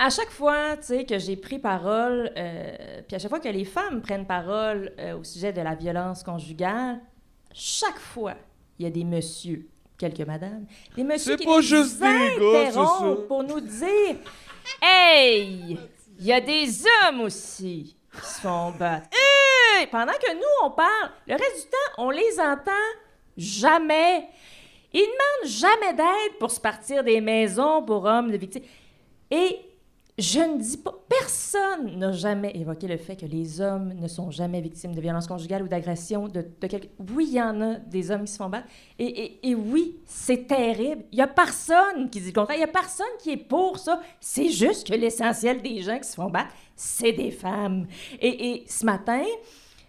à chaque fois, tu sais, que j'ai pris parole, puis à chaque fois que les femmes prennent parole au sujet de la violence conjugale, chaque fois, il y a des messieurs, quelques madames, des messieurs qui pas nous juste des gars, c'est ça. interrompent pour nous dire « Hey, il y a des hommes aussi qui se font battre. Hey! » Pendant que nous, on parle, le reste du temps, on les entend jamais. Ils demandent jamais d'aide pour se partir des maisons pour hommes de victimes. Et je ne dis pas... Personne n'a jamais évoqué le fait que les hommes ne sont jamais victimes de violences conjugales ou d'agressions de quelqu'un. Oui, il y en a des hommes qui se font battre. Et oui, c'est terrible. Il n'y a personne qui dit le contraire. Il n'y a personne qui est pour ça. C'est juste que l'essentiel des gens qui se font battre, c'est des femmes. Et ce matin...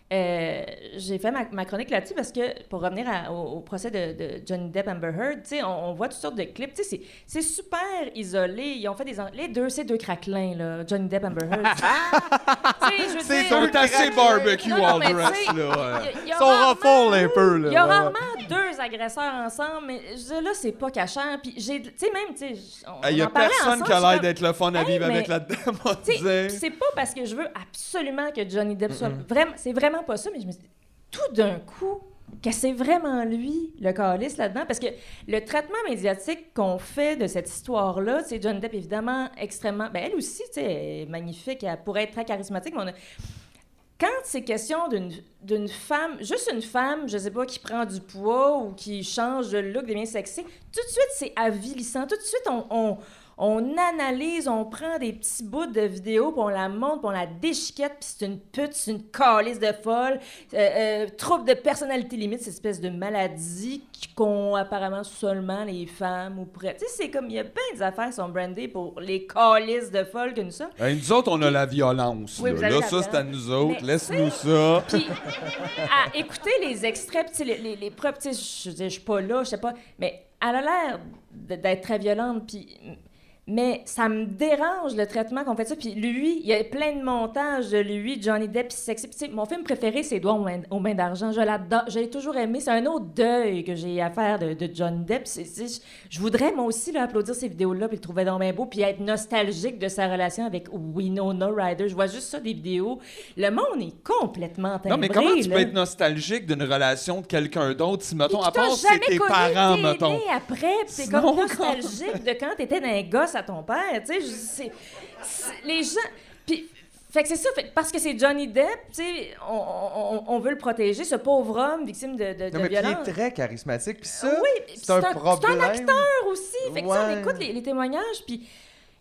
j'ai fait ma chronique là-dessus parce que, pour revenir au procès de Johnny Depp Amber Heard, tu sais, on voit toutes sortes de clips. Tu sais, c'est super isolé. Ils ont fait ces deux craquelins, là, Johnny Depp Amber Heard. C'est assez barbecue all dress, là. Ils sont raffoles un peu, là. Il y a rarement deux agresseurs ensemble, mais je dis, là, c'est pas cachant. Puis tu sais, même, tu sais, Il y a personne qui a l'air d'être le fun à vivre avec là-dedans, moi, tu sais. C'est pas parce que je veux absolument que Johnny Depp soit... C'est vraiment pas ça, mais je me suis dit, tout d'un coup, que c'est vraiment lui, le calice, là-dedans, parce que le traitement médiatique qu'on fait de cette histoire-là, c'est Johnny Depp, évidemment, extrêmement... Ben, elle aussi, tu sais, elle est magnifique, elle pourrait être très charismatique, mais quand c'est question d'une femme, juste une femme, je sais pas, qui prend du poids ou qui change de look, devient sexy, tout de suite, c'est avilissant. Tout de suite, on analyse, on prend des petits bouts de vidéo, puis on la monte, puis on la déchiquette, puis c'est une pute, c'est une calice de folle, trouble de personnalité limite, cette espèce de maladie qu'ont apparemment seulement les femmes ou près. Tu sais, c'est comme, il y a plein des affaires qui sont brandées pour les calices de folles que nous sommes. Nous autres, on a la violence. Oui, là, ça, c'est à nous autres. Laisse-nous ça. Puis, à écouter les extraits, tu sais, les preuves, tu sais, je suis pas là, je sais pas, mais elle a l'air d'être très violente, puis... Mais ça me dérange, le traitement qu'on fait de ça. Puis lui, il y a plein de montages de lui, Johnny Depp, puis sexy. Puis mon film préféré, c'est Doigts aux mains d'argent. Je l'adore. Je l'ai toujours aimé. C'est un autre deuil que j'ai à faire de Johnny Depp. Je voudrais, moi aussi, là, applaudir ces vidéos-là, puis le trouver dans bien beau, puis être nostalgique de sa relation avec Winona Ryder. Je vois juste ça, des vidéos. Le monde est complètement timbré. Non, mais comment tu là. peux être nostalgique d'une relation de quelqu'un d'autre, si, mettons, Puis à part c'est tes parents, mettons. Après, puis c'est comme nostalgique de quand t'étais dans un gosse à ton père, tu sais, les gens... Puis, fait que c'est ça, parce que c'est Johnny Depp, tu sais, on veut le protéger, ce pauvre homme victime de mais violence. il est très charismatique, puis ça, oui, c'est un problème. C'est un acteur aussi, fait que ça, on écoute les témoignages, puis...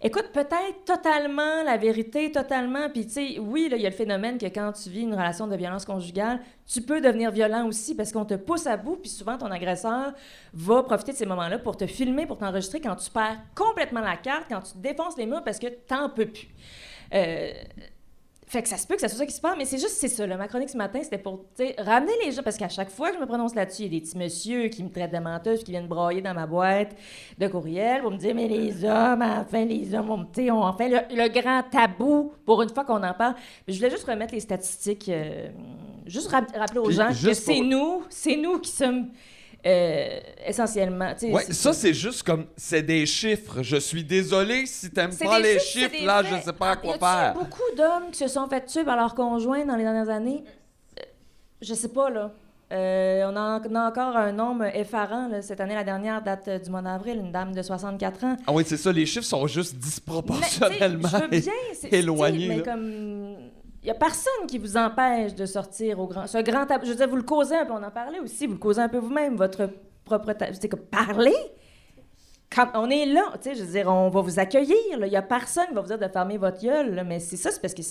Écoute, peut-être totalement la vérité, totalement. Puis, tu sais, oui, là, il y a le phénomène que quand tu vis une relation de violence conjugale, tu peux devenir violent aussi parce qu'on te pousse à bout. Puis souvent, ton agresseur va profiter de ces moments-là pour te filmer, pour t'enregistrer quand tu perds complètement la carte, quand tu te défonces les murs parce que t'en peux plus. Fait que ça se peut que ça soit ça qui se passe, mais c'est ça. Là. Ma chronique ce matin, c'était pour ramener les gens, parce qu'à chaque fois que je me prononce là-dessus, il y a des petits messieurs qui me traitent de menteuse, qui viennent brailler dans ma boîte de courriel pour me dire « Mais les hommes, ont fait le grand tabou pour une fois qu'on en parle. » Je voulais juste remettre les statistiques, juste rappeler aux gens que c'est nous qui sommes... essentiellement. Ouais, ça, c'est juste comme... C'est des chiffres. Je suis désolé si t'aimes pas les chiffres, là, je sais pas à quoi faire. Il y a beaucoup d'hommes qui se sont fait tuer par leur conjoint dans les dernières années. Je sais pas, là. On a encore un nombre effarant, là. Cette année, la dernière date du mois d'avril, une dame de 64 ans. Ah oui, c'est ça. Les chiffres sont juste disproportionnellement éloignés. Mais comme... Il n'y a personne qui vous empêche de sortir ce grand tabou. Je veux dire, vous le causez un peu, on en parlait aussi, vous le causez un peu vous-même, votre propre tabou. C'est comme parler. Quand on est là, tu sais, je veux dire, on va vous accueillir. Il n'y a personne qui va vous dire de fermer votre gueule, là, mais c'est ça, c'est parce que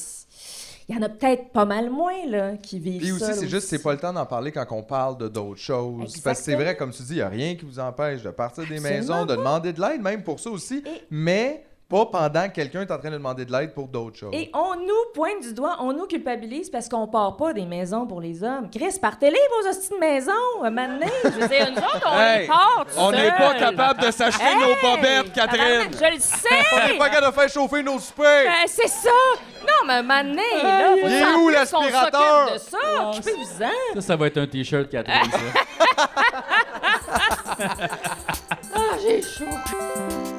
il y en a peut-être pas mal moins là, qui vivent Puis ça. aussi, c'est juste, c'est pas le temps d'en parler quand on parle d'autres choses. Exactement. Parce que c'est vrai, comme tu dis, il n'y a rien qui vous empêche de partir des maisons, de demander de l'aide, même pour ça aussi. Mais... pas pendant que quelqu'un est en train de demander de l'aide pour d'autres choses. Et on nous pointe du doigt, on nous culpabilise parce qu'on part pas des maisons pour les hommes. Chris, partez-les vos hosties de maisons, maintenant. Je veux dire, nous autres, on les part tout On n'est seul. pas capable de s'acheter nos bobettes, Catherine. Je le sais. On n'est pas capable de faire chauffer nos soupers. C'est ça. Non, mais maintenant, là, faut il est s'en où plus l'aspirateur? qu'on s'occupe de ça. Occupez-vous-en. Ça va être un T-shirt, Catherine, ça. Ah, j'ai chaud.